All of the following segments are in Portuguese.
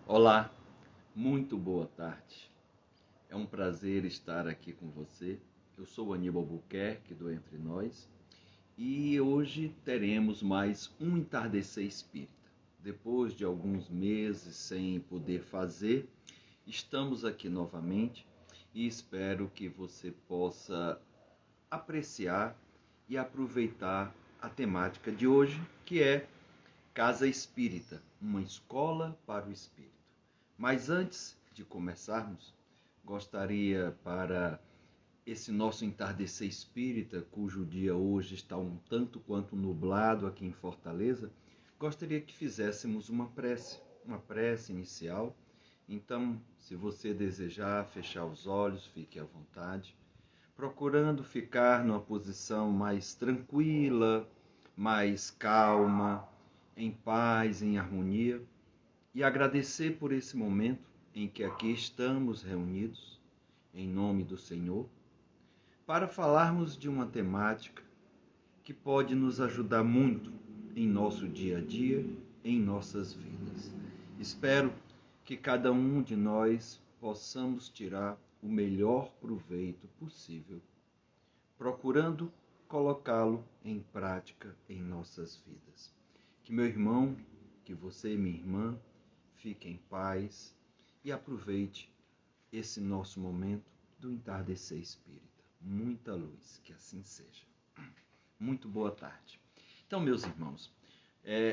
Olá, muito boa tarde. É um prazer estar aqui com você. Eu sou Aníbal Buquerque do Entre Nós e hoje teremos mais um entardecer espírita. Depois de alguns meses sem poder fazer, estamos aqui novamente e espero que você possa apreciar e aproveitar a temática de hoje, que é Casa Espírita, uma escola para o espírito. Mas antes de começarmos, gostaria, para esse nosso entardecer espírita, cujo dia hoje está um tanto quanto nublado aqui em Fortaleza, gostaria que fizéssemos uma prece inicial. Então, se você desejar fechar os olhos, fique à vontade, procurando ficar numa posição mais tranquila, mais calma, em paz, em harmonia, e agradecer por esse momento em que aqui estamos reunidos, em nome do Senhor, para falarmos de uma temática que pode nos ajudar muito em nosso dia a dia, em nossas vidas. Espero que cada um de nós possamos tirar o melhor proveito possível, procurando colocá-lo em prática em nossas vidas. Que meu irmão, que você, minha irmã, fique em paz e aproveite esse nosso momento do entardecer espírita. Muita luz, que assim seja. Muito boa tarde. Então, meus irmãos,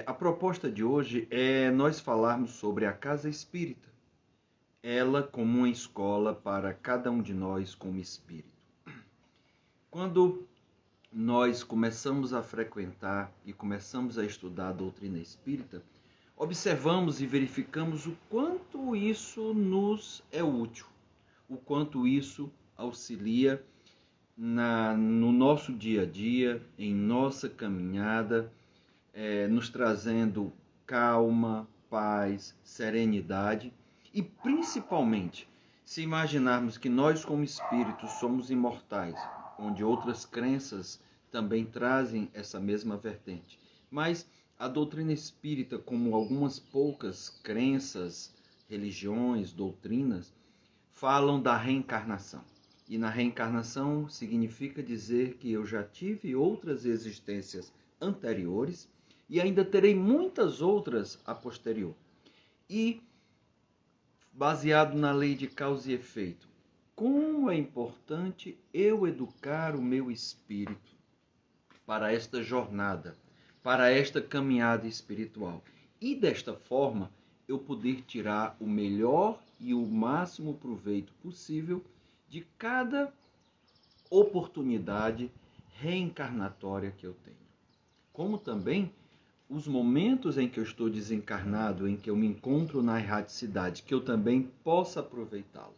a proposta de hoje é nós falarmos sobre a casa espírita, ela como uma escola para cada um de nós como espírito. Quando nós começamos a frequentar e começamos a estudar a doutrina espírita, observamos e verificamos o quanto isso nos é útil, o quanto isso auxilia no nosso dia a dia, em nossa caminhada, nos trazendo calma, paz, serenidade e, principalmente, se imaginarmos que nós, como espíritos, somos imortais, onde outras crenças também trazem essa mesma vertente. Mas a doutrina espírita, como algumas poucas crenças, religiões, doutrinas, falam da reencarnação. E na reencarnação significa dizer que eu já tive outras existências anteriores e ainda terei muitas outras a posterior. E, baseado na lei de causa e efeito, como é importante eu educar o meu espírito para esta jornada, para esta caminhada espiritual. E desta forma, eu poder tirar o melhor e o máximo proveito possível de cada oportunidade reencarnatória que eu tenho. Como também os momentos em que eu estou desencarnado, em que eu me encontro na erraticidade, que eu também possa aproveitá-lo.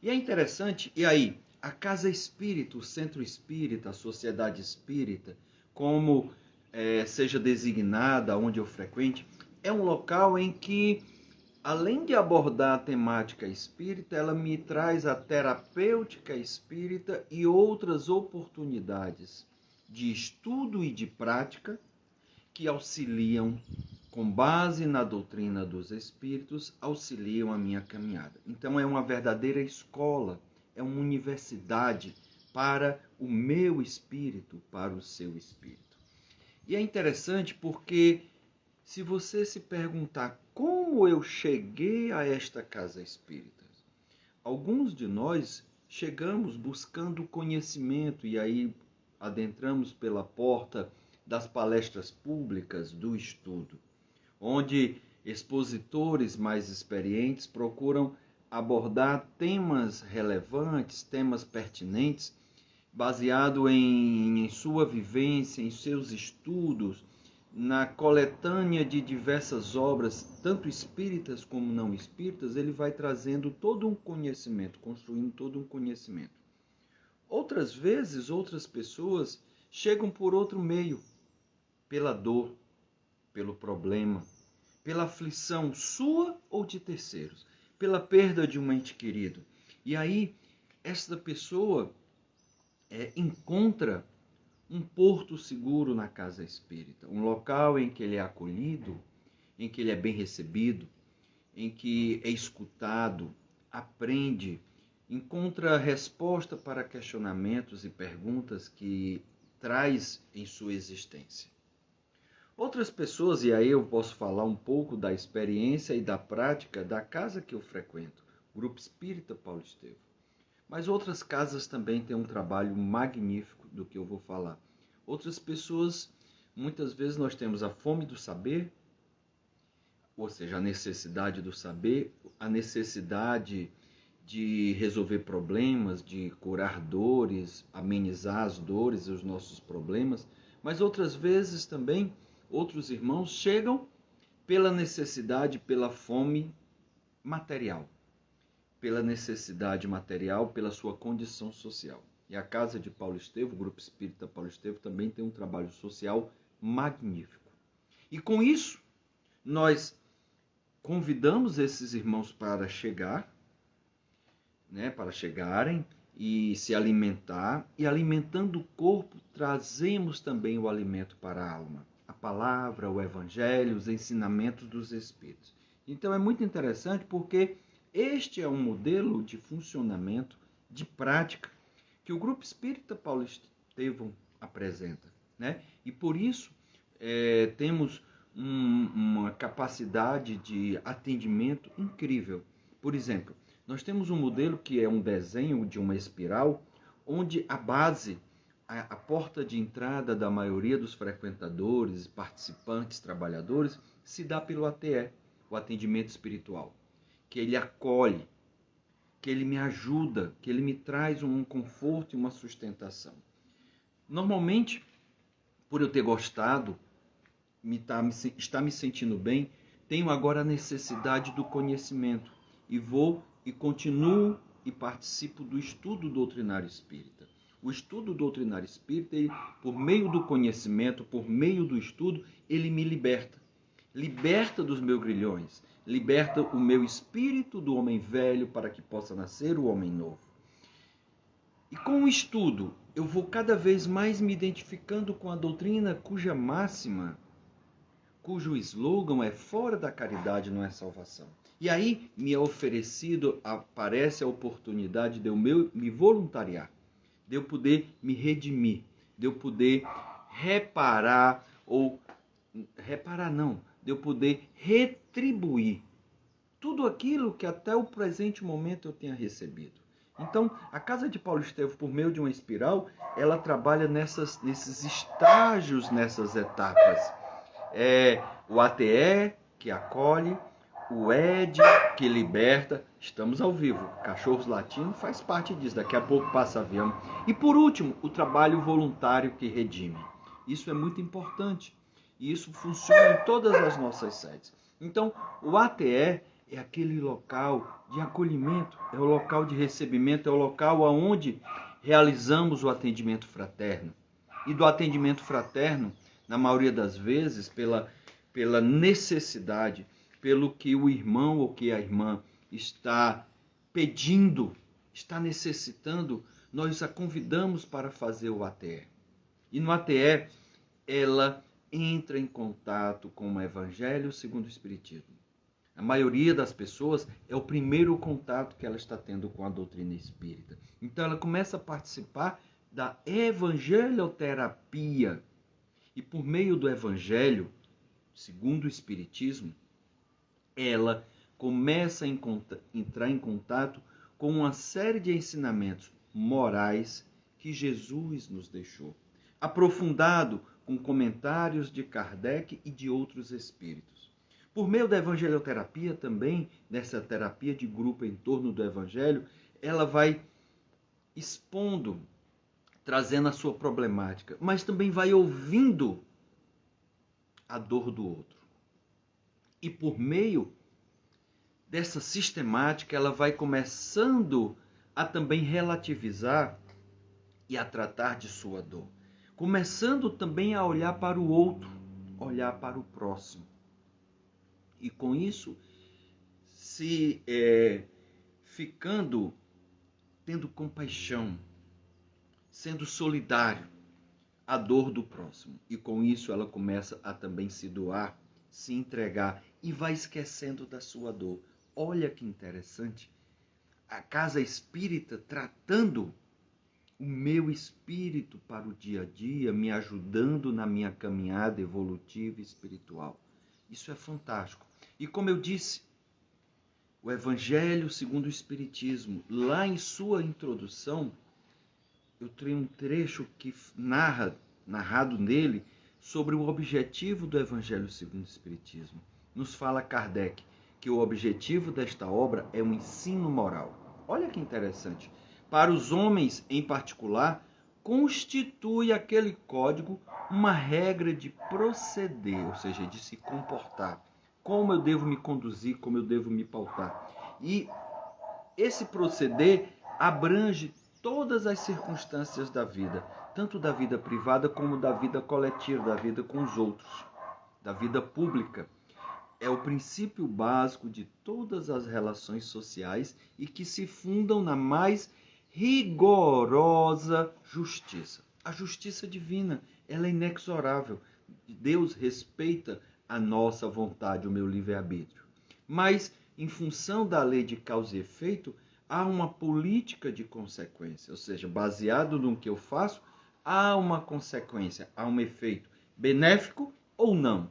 E é interessante, e aí, a casa espírita, o centro espírita, a sociedade espírita, como seja designada, onde eu frequente, é um local em que, além de abordar a temática espírita, ela me traz a terapêutica espírita e outras oportunidades de estudo e de prática que auxiliam, com base na doutrina dos espíritos, auxiliam a minha caminhada. Então é uma verdadeira escola, é uma universidade para o meu espírito, para o seu espírito. E é interessante porque, se você se perguntar como eu cheguei a esta casa espírita, alguns de nós chegamos buscando conhecimento e aí adentramos pela porta das palestras públicas do estudo, onde expositores mais experientes procuram abordar temas relevantes, temas pertinentes, baseado em sua vivência, em seus estudos, na coletânea de diversas obras, tanto espíritas como não espíritas, ele vai trazendo todo um conhecimento, construindo todo um conhecimento. Outras vezes, outras pessoas chegam por outro meio, pela dor, pelo problema, pela aflição sua ou de terceiros, pela perda de um ente querido. E aí, esta pessoa encontra um porto seguro na casa espírita, um local em que ele é acolhido, em que ele é bem recebido, em que é escutado, aprende, encontra resposta para questionamentos e perguntas que traz em sua existência. Outras pessoas, e aí eu posso falar um pouco da experiência e da prática da casa que eu frequento, Grupo Espírita Paulo Estevam. Mas outras casas também têm um trabalho magnífico do que eu vou falar. Outras pessoas, muitas vezes nós temos a fome do saber, ou seja, a necessidade do saber, a necessidade de resolver problemas, de curar dores, amenizar as dores e os nossos problemas, mas outras vezes também outros irmãos chegam pela necessidade, pela fome material, pela necessidade material, pela sua condição social. E a Casa de Paulo Estevam, o Grupo Espírita Paulo Estevam, também tem um trabalho social magnífico. E com isso, nós convidamos esses irmãos para chegar, para chegarem e se alimentar, e alimentando o corpo, trazemos também o alimento para a alma, a palavra, o evangelho, os ensinamentos dos Espíritos. Então é muito interessante porque este é um modelo de funcionamento, de prática, que o Grupo Espírita Paulo Estevam apresenta. E por isso temos uma capacidade de atendimento incrível. Por exemplo, nós temos um modelo que é um desenho de uma espiral, onde a base, a porta de entrada da maioria dos frequentadores, participantes, trabalhadores, se dá pelo ATE, o atendimento espiritual, que ele acolhe, que ele me ajuda, que ele me traz um conforto e uma sustentação. Normalmente, por eu ter gostado, estar me sentindo bem, tenho agora a necessidade do conhecimento e vou e continuo e participo do estudo doutrinário espírita. O estudo doutrinário espírita, ele, por meio do conhecimento, por meio do estudo, ele me liberta. Liberta dos meus grilhões, liberta o meu espírito do homem velho para que possa nascer o homem novo. E com o estudo, eu vou cada vez mais me identificando com a doutrina cuja máxima, cujo slogan é fora da caridade não é salvação. E aí me é oferecido, aparece a oportunidade de eu me voluntariar, de eu poder me redimir, de eu poder de eu poder retribuir tudo aquilo que até o presente momento eu tenha recebido. Então, a Casa de Paulo Estevam, por meio de uma espiral, ela trabalha nesses estágios, nessas etapas. O ATE, que acolhe, o ED, que liberta. Estamos ao vivo. Cachorros latindo faz parte disso. Daqui a pouco passa avião. E por último, o trabalho voluntário que redime. Isso é muito importante. E isso funciona em todas as nossas sedes. Então, o ATE é aquele local de acolhimento, é o local de recebimento, é o local onde realizamos o atendimento fraterno. E do atendimento fraterno, na maioria das vezes, pela necessidade, pelo que o irmão ou que a irmã está pedindo, está necessitando, nós a convidamos para fazer o ATE. E no ATE, ela entra em contato com o Evangelho segundo o Espiritismo. A maioria das pessoas é o primeiro contato que ela está tendo com a doutrina espírita. Então ela começa a participar da evangelioterapia. E por meio do Evangelho, segundo o Espiritismo, ela começa a entrar em contato com uma série de ensinamentos morais que Jesus nos deixou, aprofundado com comentários de Kardec e de outros espíritos. Por meio da evangelioterapia também, nessa terapia de grupo em torno do Evangelho, ela vai expondo, trazendo a sua problemática, mas também vai ouvindo a dor do outro. E por meio dessa sistemática, ela vai começando a também relativizar e a tratar de sua dor. Começando também a olhar para o outro, olhar para o próximo. E com isso, ficando, tendo compaixão, sendo solidário à dor do próximo. E com isso ela começa a também se doar, se entregar e vai esquecendo da sua dor. Olha que interessante. A casa espírita tratando o meu espírito para o dia a dia, me ajudando na minha caminhada evolutiva e espiritual. Isso é fantástico. E como eu disse, o Evangelho segundo o Espiritismo, lá em sua introdução, eu tenho um trecho que narrado nele, sobre o objetivo do Evangelho segundo o Espiritismo. Nos fala Kardec que o objetivo desta obra é um ensino moral. Olha que interessante. Para os homens em particular, constitui aquele código uma regra de proceder, ou seja, de se comportar. Como eu devo me conduzir, como eu devo me pautar. E esse proceder abrange todas as circunstâncias da vida, tanto da vida privada como da vida coletiva, da vida com os outros, da vida pública. É o princípio básico de todas as relações sociais e que se fundam na mais rigorosa justiça. A justiça divina, ela é inexorável. Deus respeita a nossa vontade, o meu livre-arbítrio. Mas, em função da lei de causa e efeito, há uma política de consequência, ou seja, baseado no que eu faço, há uma consequência, há um efeito benéfico ou não,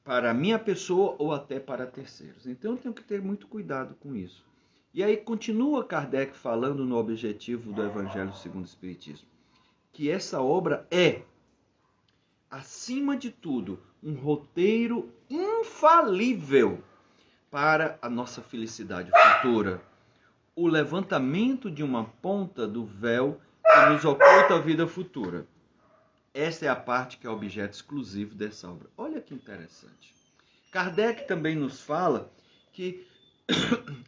para a minha pessoa ou até para terceiros. Então eu tenho que ter muito cuidado com isso. E aí continua Kardec falando no objetivo do Evangelho segundo o Espiritismo, que essa obra é, acima de tudo, um roteiro infalível para a nossa felicidade futura. O levantamento de uma ponta do véu que nos oculta a vida futura. Essa é a parte que é objeto exclusivo dessa obra. Olha que interessante. Kardec também nos fala que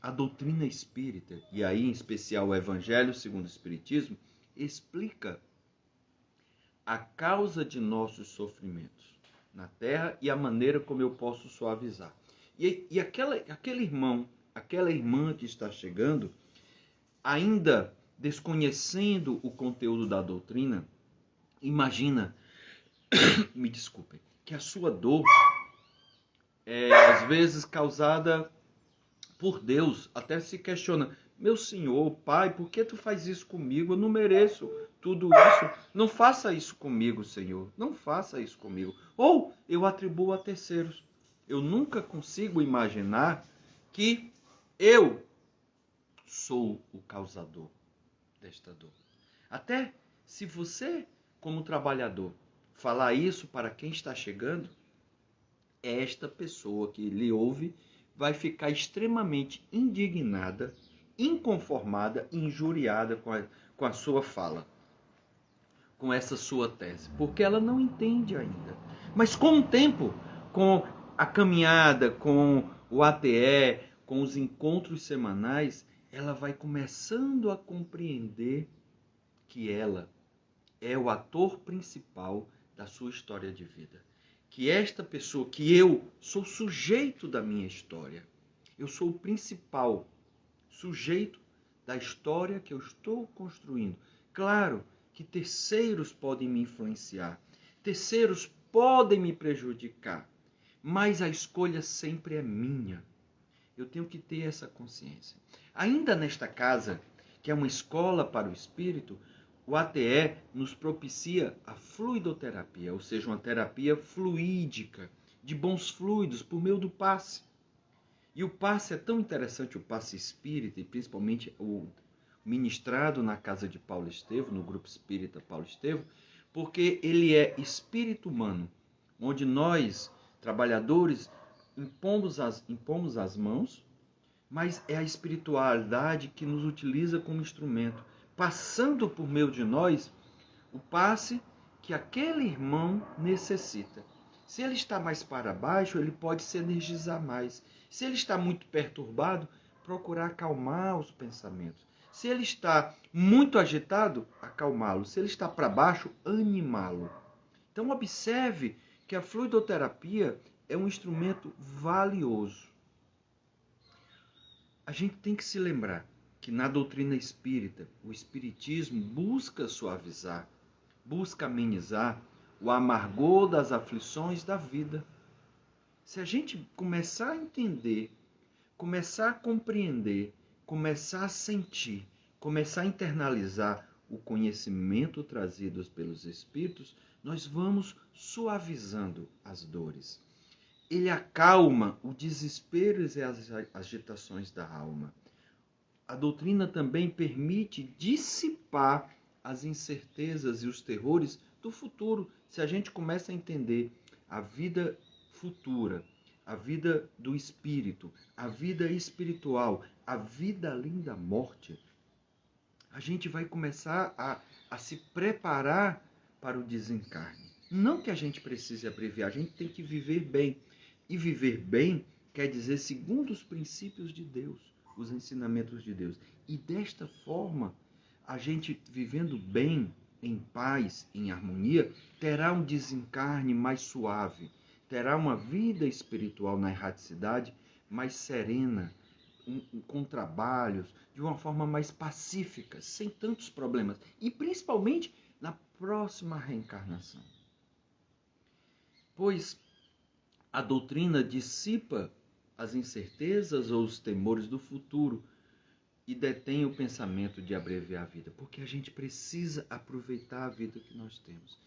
a doutrina espírita, e aí em especial o Evangelho segundo o Espiritismo, explica a causa de nossos sofrimentos na Terra e a maneira como eu posso suavizar. E aquele irmão, aquela irmã que está chegando, ainda desconhecendo o conteúdo da doutrina, imagina, me desculpem, que a sua dor é às vezes causada por Deus. Até se questiona, meu Senhor, Pai, por que tu faz isso comigo? Eu não mereço tudo isso. Não faça isso comigo, Senhor. Não faça isso comigo. Ou eu atribuo a terceiros. Eu nunca consigo imaginar que eu sou o causador desta dor. Até se você, como trabalhador, falar isso para quem está chegando, esta pessoa que lhe ouve vai ficar extremamente indignada, inconformada, injuriada com a sua fala, com essa sua tese, porque ela não entende ainda. Mas com o tempo, com a caminhada, com o ATE, com os encontros semanais, ela vai começando a compreender que ela é o ator principal da sua história de vida. Que esta pessoa, que eu sou sujeito da minha história. Eu sou o principal sujeito da história que eu estou construindo. Claro que terceiros podem me influenciar, terceiros podem me prejudicar, mas a escolha sempre é minha. Eu tenho que ter essa consciência. Ainda nesta casa, que é uma escola para o espírito, o ATE nos propicia a fluidoterapia, ou seja, uma terapia fluídica, de bons fluidos, por meio do passe. E o passe é tão interessante, o passe espírita, e principalmente o ministrado na casa de Paulo Estevo, no grupo espírita Paulo Estevo, porque ele é espírito humano, onde nós, trabalhadores, impomos as mãos, mas é a espiritualidade que nos utiliza como instrumento, passando por meio de nós o passe que aquele irmão necessita. Se ele está mais para baixo, ele pode se energizar mais. Se ele está muito perturbado, procurar acalmar os pensamentos. Se ele está muito agitado, acalmá-lo. Se ele está para baixo, animá-lo. Então observe que a fluidoterapia é um instrumento valioso. A gente tem que se lembrar que na doutrina espírita, o espiritismo busca suavizar, busca amenizar o amargor das aflições da vida. Se a gente começar a entender, começar a compreender, começar a sentir, começar a internalizar o conhecimento trazido pelos Espíritos, nós vamos suavizando as dores. Ele acalma o desespero e as agitações da alma. A doutrina também permite dissipar as incertezas e os terrores do futuro. Se a gente começa a entender a vida futura, a vida do espírito, a vida espiritual, a vida além da morte, a gente vai começar a se preparar para o desencarne. Não que a gente precise abreviar, a gente tem que viver bem. E viver bem quer dizer segundo os princípios de Deus, os ensinamentos de Deus. E desta forma, a gente vivendo bem, em paz, em harmonia, terá um desencarne mais suave, terá uma vida espiritual na erraticidade mais serena, com trabalhos, de uma forma mais pacífica, sem tantos problemas. E principalmente na próxima reencarnação. Pois a doutrina dissipa as incertezas ou os temores do futuro e detém o pensamento de abreviar a vida, porque a gente precisa aproveitar a vida que nós temos.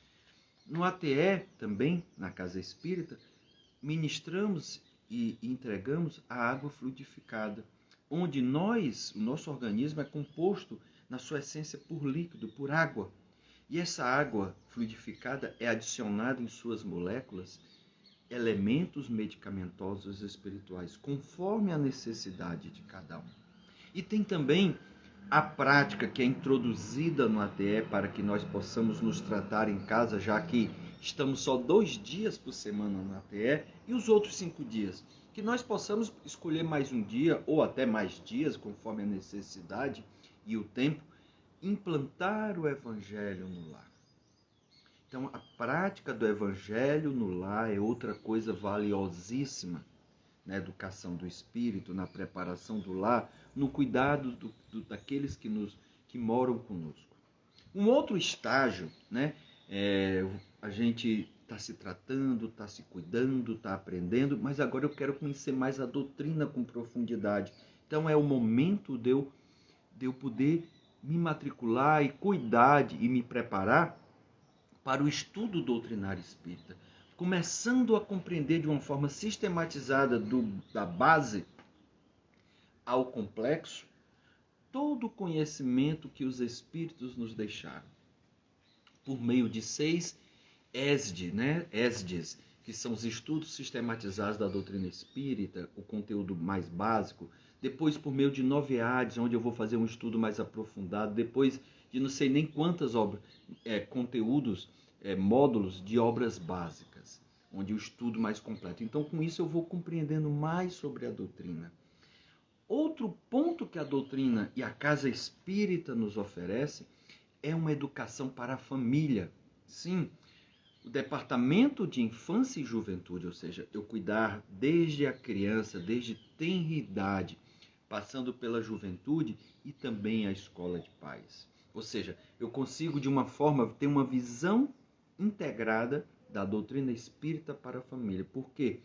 No ATE, também, na Casa Espírita, ministramos e entregamos a água fluidificada, onde o nosso organismo é composto, na sua essência, por líquido, por água. E essa água fluidificada é adicionada em suas moléculas elementos medicamentosos espirituais, conforme a necessidade de cada um. E tem também a prática que é introduzida no ATE para que nós possamos nos tratar em casa, já que estamos só 2 dias por semana no ATE e os outros 5 dias. Que nós possamos escolher mais um dia ou até mais dias, conforme a necessidade e o tempo, implantar o Evangelho no lar. Então, a prática do Evangelho no lar é outra coisa valiosíssima na educação do espírito, na preparação do lar, no cuidado daqueles que moram conosco. Um outro estágio, a gente está se tratando, está se cuidando, está aprendendo, mas agora eu quero conhecer mais a doutrina com profundidade. Então, é o momento de eu poder me matricular e cuidar e me preparar para o estudo doutrinário espírita, começando a compreender de uma forma sistematizada da base ao complexo todo o conhecimento que os espíritos nos deixaram, por meio de 6 ESDs, que são os estudos sistematizados da doutrina espírita, o conteúdo mais básico, depois por meio de 9 EADs, onde eu vou fazer um estudo mais aprofundado, depois de não sei nem quantas conteúdos, módulos de obras básicas, onde o estudo mais completo. Então, com isso, eu vou compreendendo mais sobre a doutrina. Outro ponto que a doutrina e a Casa Espírita nos oferece é uma educação para a família. Sim, o departamento de infância e juventude, ou seja, eu cuidar desde a criança, desde tenra idade, passando pela juventude e também a escola de pais. Ou seja, eu consigo de uma forma ter uma visão integrada da doutrina espírita para a família. Por quê?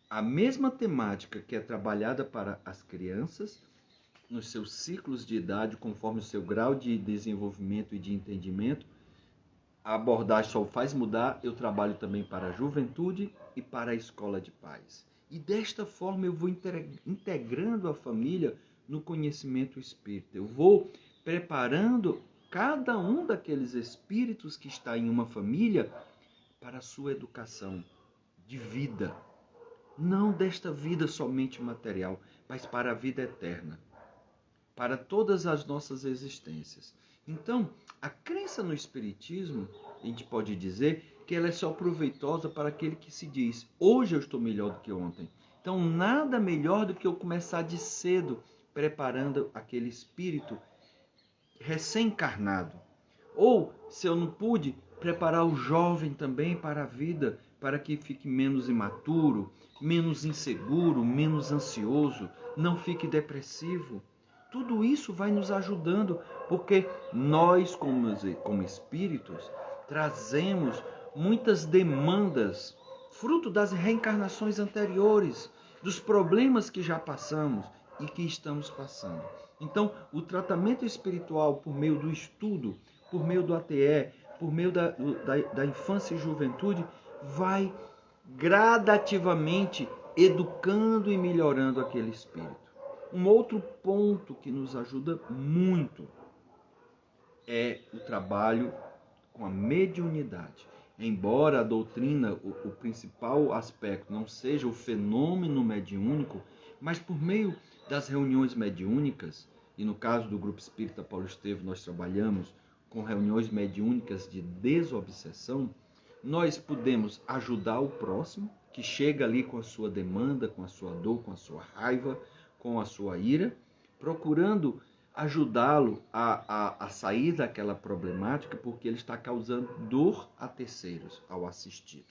A mesma temática que é trabalhada para as crianças, nos seus ciclos de idade, conforme o seu grau de desenvolvimento e de entendimento, a abordagem só faz mudar, eu trabalho também para a juventude e para a escola de pais. E desta forma eu vou integrando a família no conhecimento espírita. Eu vou preparando cada um daqueles espíritos que está em uma família para a sua educação de vida. Não desta vida somente material, mas para a vida eterna, para todas as nossas existências. Então, a crença no Espiritismo, a gente pode dizer que ela é só proveitosa para aquele que se diz, hoje eu estou melhor do que ontem. Então, nada melhor do que eu começar de cedo, preparando aquele espírito recém-encarnado. Ou, se eu não pude, preparar o jovem também para a vida, para que fique menos imaturo, menos inseguro, menos ansioso, não fique depressivo. Tudo isso vai nos ajudando, porque nós, como espíritos, trazemos muitas demandas fruto das reencarnações anteriores, dos problemas que já passamos e que estamos passando. Então, o tratamento espiritual por meio do estudo, por meio do ATE, por meio da infância e juventude, vai gradativamente educando e melhorando aquele espírito. Um outro ponto que nos ajuda muito é o trabalho com a mediunidade. Embora a doutrina, o principal aspecto não seja o fenômeno mediúnico, mas por meio das reuniões mediúnicas, e no caso do Grupo Espírita Paulo Estevam nós trabalhamos com reuniões mediúnicas de desobsessão, nós podemos ajudar o próximo, que chega ali com a sua demanda, com a sua dor, com a sua raiva, com a sua ira, procurando ajudá-lo a sair daquela problemática, porque ele está causando dor a terceiros ao assistido.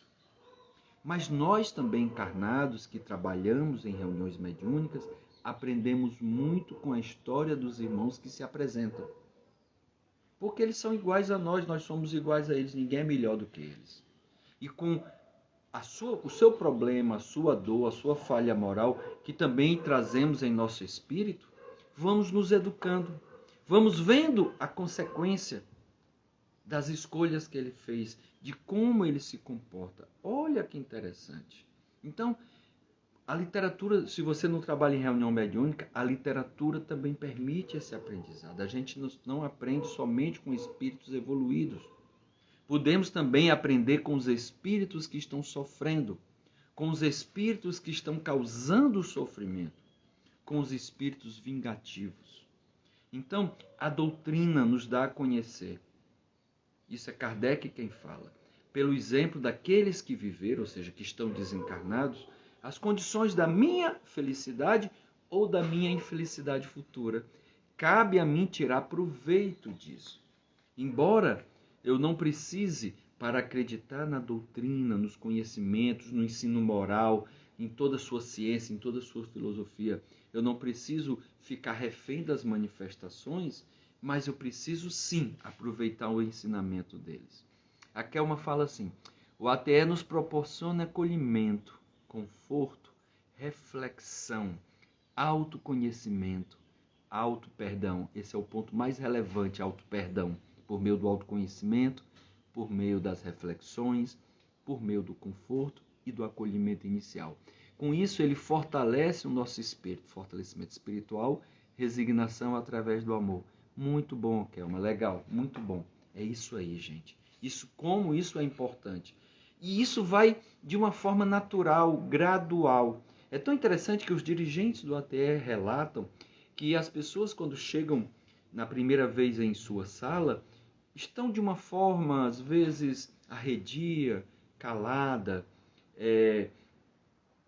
Mas nós também, encarnados, que trabalhamos em reuniões mediúnicas, aprendemos muito com a história dos irmãos que se apresentam. Porque eles são iguais a nós, nós somos iguais a eles, ninguém é melhor do que eles. E com o seu problema, a sua dor, a sua falha moral, que também trazemos em nosso espírito, vamos nos educando, vamos vendo a consequência das escolhas que ele fez, de como ele se comporta. Olha que interessante. Então, a literatura, se você não trabalha em reunião mediúnica, a literatura também permite esse aprendizado. A gente não aprende somente com espíritos evoluídos. Podemos também aprender com os espíritos que estão sofrendo, com os espíritos que estão causando sofrimento, com os espíritos vingativos. Então, a doutrina nos dá a conhecer. Isso é Kardec quem fala. Pelo exemplo daqueles que viveram, ou seja, que estão desencarnados, as condições da minha felicidade ou da minha infelicidade futura. Cabe a mim tirar proveito disso. Embora eu não precise, para acreditar na doutrina, nos conhecimentos, no ensino moral, em toda a sua ciência, em toda a sua filosofia, eu não preciso ficar refém das manifestações, mas eu preciso sim aproveitar o ensinamento deles. A Kelma fala assim: o ATE nos proporciona acolhimento, conforto, reflexão, autoconhecimento, auto-perdão. Esse é o ponto mais relevante, auto-perdão, por meio do autoconhecimento, por meio das reflexões, por meio do conforto e do acolhimento inicial. Com isso, ele fortalece o nosso espírito, fortalecimento espiritual, resignação através do amor. Muito bom, Kelma, legal, muito bom. É isso aí, gente. Como isso é importante. E isso vai de uma forma natural, gradual. É tão interessante que os dirigentes do ATE relatam que as pessoas, quando chegam na primeira vez em sua sala, estão de uma forma, às vezes, arredia, calada,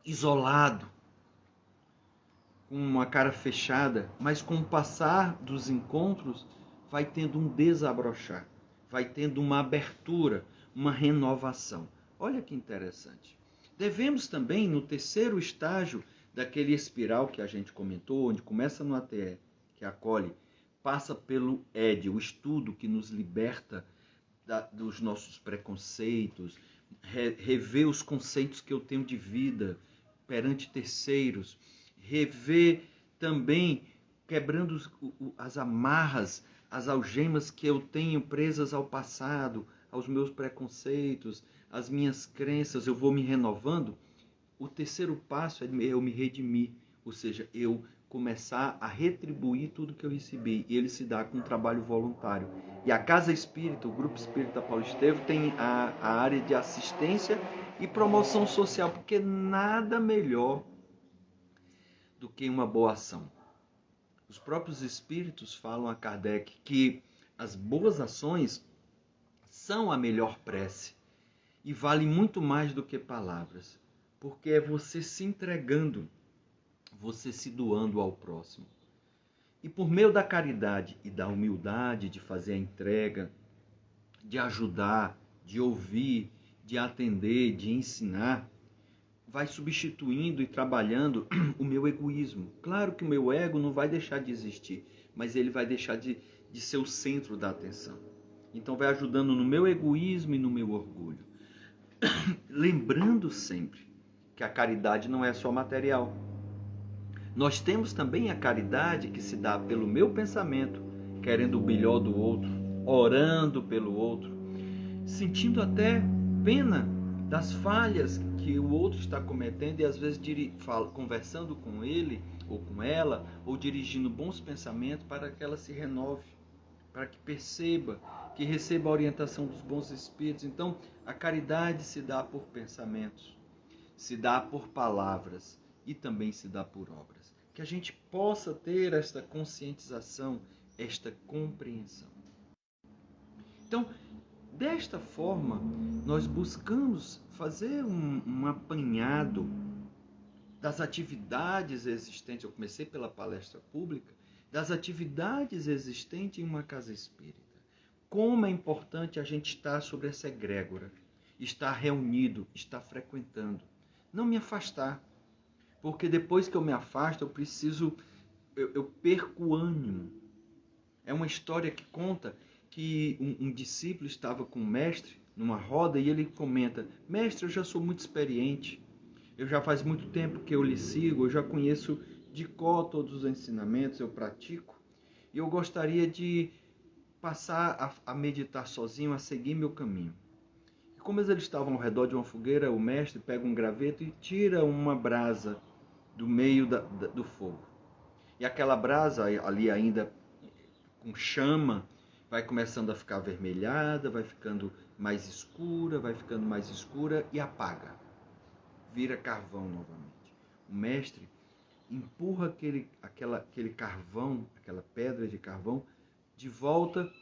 isolado, com uma cara fechada, mas com o passar dos encontros vai tendo um desabrochar, vai tendo uma abertura, uma renovação. Olha que interessante. Devemos também, no terceiro estágio daquele espiral que a gente comentou, onde começa no ATE, que acolhe, passa pelo ED, o estudo que nos liberta dos nossos preconceitos, rever os conceitos que eu tenho de vida perante terceiros, rever também, quebrando as amarras, as algemas que eu tenho presas ao passado, aos meus preconceitos, às minhas crenças, eu vou me renovando. O terceiro passo é eu me redimir, ou seja, eu começar a retribuir tudo que eu recebi. E ele se dá com um trabalho voluntário. E a Casa Espírita, o Grupo Espírita Paulo Estevam, tem a área de assistência e promoção social, porque nada melhor do que uma boa ação. Os próprios espíritos falam a Kardec que as boas ações são a melhor prece e valem muito mais do que palavras, porque é você se entregando, você se doando ao próximo. E por meio da caridade e da humildade de fazer a entrega, de ajudar, de ouvir, de atender, de ensinar, vai substituindo e trabalhando o meu egoísmo. Claro que o meu ego não vai deixar de existir, mas ele vai deixar de ser o centro da atenção. Então vai ajudando no meu egoísmo e no meu orgulho. lembrando sempre que a caridade não é só material. Nós temos também a caridade que se dá pelo meu pensamento, querendo o melhor do outro, orando pelo outro, sentindo até pena das falhas que o outro está cometendo e às vezes conversando com ele ou com ela, ou dirigindo bons pensamentos para que ela se renove, para que perceba, que receba a orientação dos bons espíritos. Então, a caridade se dá por pensamentos, se dá por palavras e também se dá por obras. Que a gente possa ter esta conscientização, esta compreensão. Então, desta forma, nós buscamos fazer um apanhado das atividades existentes. Eu comecei pela palestra pública, das atividades existentes em uma casa espírita. Como é importante a gente estar sobre essa egrégora, estar reunido, estar frequentando. Não me afastar, porque depois que eu me afasto, eu perco o ânimo. É uma história que conta que um discípulo estava com o mestre numa roda e ele comenta: mestre, eu já sou muito experiente, eu já faz muito tempo que eu lhe sigo, eu já conheço de cor todos os ensinamentos, eu pratico, e eu gostaria de passar a meditar sozinho, a seguir meu caminho. E como eles estavam ao redor de uma fogueira, o mestre pega um graveto e tira uma brasa do meio do fogo. E aquela brasa ali ainda com chama, vai começando a ficar avermelhada, vai ficando mais escura e apaga. Vira carvão novamente. O mestre empurra aquele carvão, aquela pedra de carvão, de volta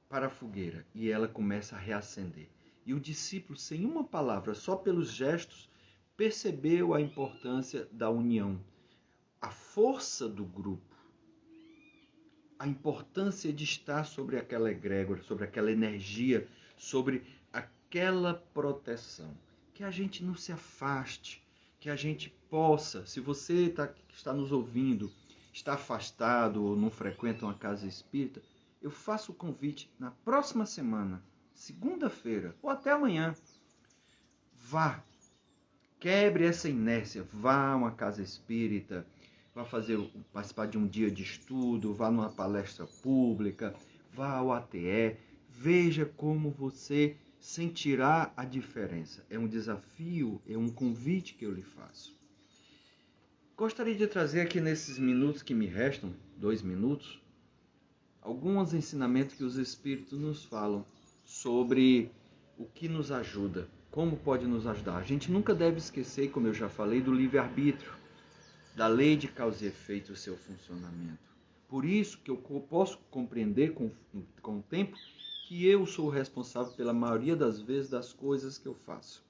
para a fogueira e ela começa a reacender. E o discípulo, sem uma palavra, só pelos gestos, percebeu a importância da união, a força do grupo, a importância de estar sobre aquela egrégora, sobre aquela energia, sobre aquela proteção. Que a gente não se afaste, que a gente possa, se você está nos ouvindo, está afastado ou não frequenta uma casa espírita, eu faço o convite na próxima semana, segunda-feira ou até amanhã. Vá, quebre essa inércia, vá a uma casa espírita, vá participar de um dia de estudo, vá numa palestra pública, vá ao ATE, veja como você sentirá a diferença. É um desafio, é um convite que eu lhe faço. Gostaria de trazer aqui nesses minutos que me restam, 2 minutos, alguns ensinamentos que os Espíritos nos falam sobre o que nos ajuda, como pode nos ajudar. A gente nunca deve esquecer, como eu já falei, do livre-arbítrio, da lei de causa e efeito, o seu funcionamento. Por isso que eu posso compreender com o tempo que eu sou o responsável pela maioria das vezes das coisas que eu faço,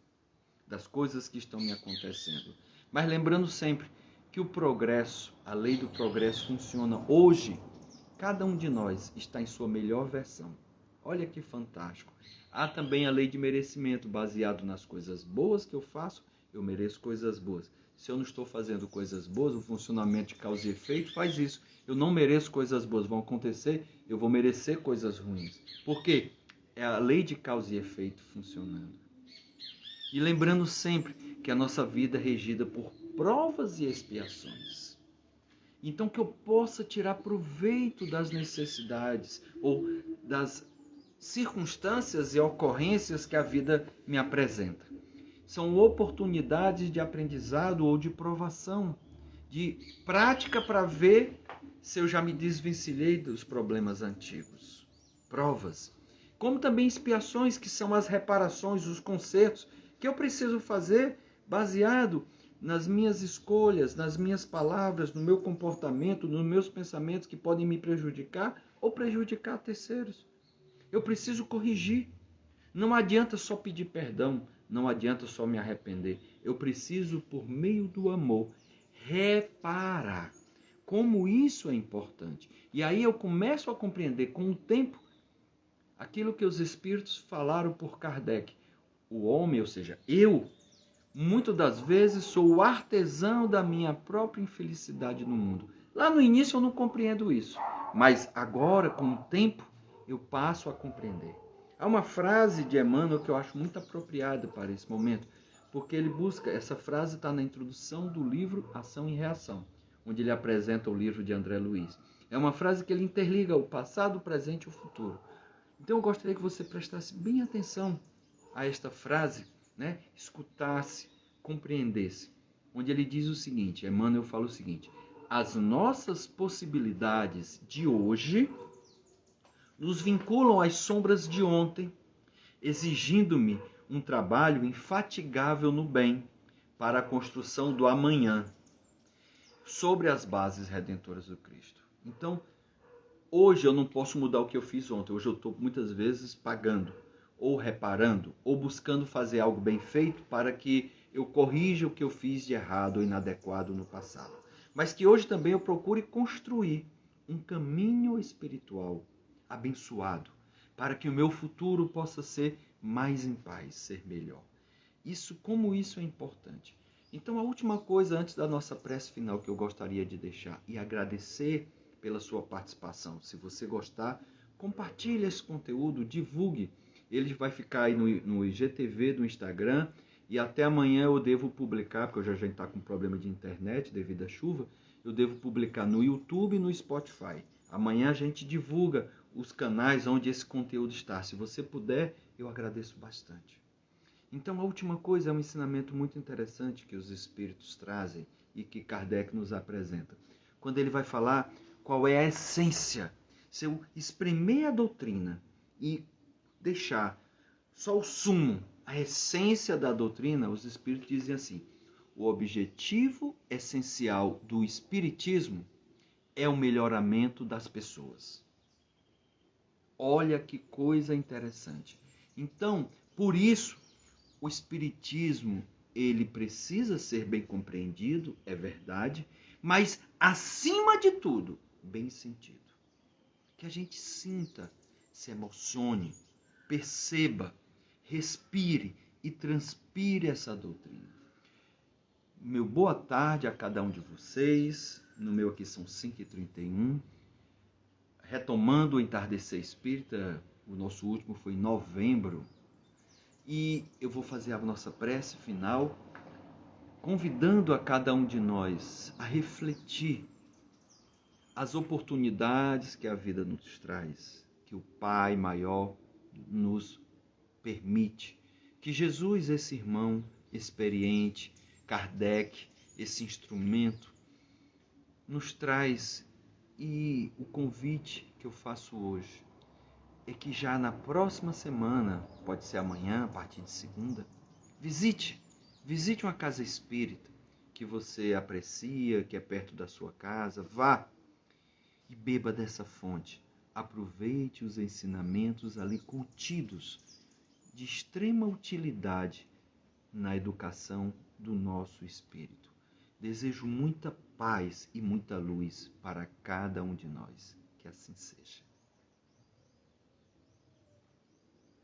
das coisas que estão me acontecendo. Mas lembrando sempre que o progresso, a lei do progresso funciona hoje. Cada um de nós está em sua melhor versão. Olha que fantástico. Há também a lei de merecimento, baseado nas coisas boas que eu faço, eu mereço coisas boas. Se eu não estou fazendo coisas boas, o funcionamento de causa e efeito faz isso. Eu não mereço coisas boas, vão acontecer, eu vou merecer coisas ruins. Por quê? É a lei de causa e efeito funcionando. E lembrando sempre que a nossa vida é regida por provas e expiações. Então que eu possa tirar proveito das necessidades ou das circunstâncias e ocorrências que a vida me apresenta. São oportunidades de aprendizado ou de provação, de prática para ver se eu já me desvencilhei dos problemas antigos. Provas. Como também expiações, que são as reparações, os consertos que eu preciso fazer baseado nas minhas escolhas, nas minhas palavras, no meu comportamento, nos meus pensamentos que podem me prejudicar ou prejudicar terceiros. Eu preciso corrigir. Não adianta só pedir perdão, não adianta só me arrepender. Eu preciso, por meio do amor, reparar. Como isso é importante. E aí eu começo a compreender com o tempo aquilo que os Espíritos falaram por Kardec. O homem, ou seja, eu, muitas das vezes sou o artesão da minha própria infelicidade no mundo. Lá no início eu não compreendo isso, mas agora, com o tempo, eu passo a compreender. Há uma frase de Emmanuel que eu acho muito apropriada para esse momento, porque ele busca, essa frase está na introdução do livro Ação e Reação, onde ele apresenta o livro de André Luiz. É uma frase que ele interliga o passado, o presente e o futuro. Então eu gostaria que você prestasse bem atenção a esta frase, né? Escutasse, compreendesse, onde ele diz o seguinte, Emmanuel fala o seguinte: as nossas possibilidades de hoje nos vinculam às sombras de ontem, exigindo-me um trabalho infatigável no bem para a construção do amanhã, sobre as bases redentoras do Cristo. Então, hoje eu não posso mudar o que eu fiz ontem. Hoje eu estou muitas vezes pagando, ou reparando, ou buscando fazer algo bem feito para que eu corrija o que eu fiz de errado ou inadequado no passado. Mas que hoje também eu procure construir um caminho espiritual abençoado, para que o meu futuro possa ser mais em paz, ser melhor. Como isso é importante. Então, a última coisa antes da nossa prece final que eu gostaria de deixar e agradecer pela sua participação. Se você gostar, compartilhe esse conteúdo, divulgue. Ele vai ficar aí no IGTV do Instagram e até amanhã eu devo publicar, porque hoje a gente está com problema de internet devido à chuva, eu devo publicar no YouTube e no Spotify. Amanhã a gente divulga os canais onde esse conteúdo está. Se você puder, eu agradeço bastante. Então, a última coisa é um ensinamento muito interessante que os espíritos trazem e que Kardec nos apresenta. Quando ele vai falar qual é a essência, se eu espremer a doutrina e deixar só o sumo, a essência da doutrina, os espíritos dizem assim: o objetivo essencial do espiritismo é o melhoramento das pessoas. Olha que coisa interessante. Então, por isso, o espiritismo, ele precisa ser bem compreendido, é verdade, mas, acima de tudo, bem sentido. Que a gente sinta, se emocione, perceba, respire e transpire essa doutrina. Meu boa tarde a cada um de vocês. No meu aqui são 5h31. Retomando o Entardecer Espírita, o nosso último foi em novembro. E eu vou fazer a nossa prece final, convidando a cada um de nós a refletir as oportunidades que a vida nos traz, que o Pai maior nos permite, que Jesus, esse irmão experiente, Kardec, esse instrumento, nos traz. E o convite que eu faço hoje é que já na próxima semana, pode ser amanhã, a partir de segunda, visite uma casa espírita que você aprecia, que é perto da sua casa. Vá e beba dessa fonte. Aproveite os ensinamentos ali contidos de extrema utilidade na educação do nosso espírito. Desejo muita paz e muita luz para cada um de nós. Que assim seja.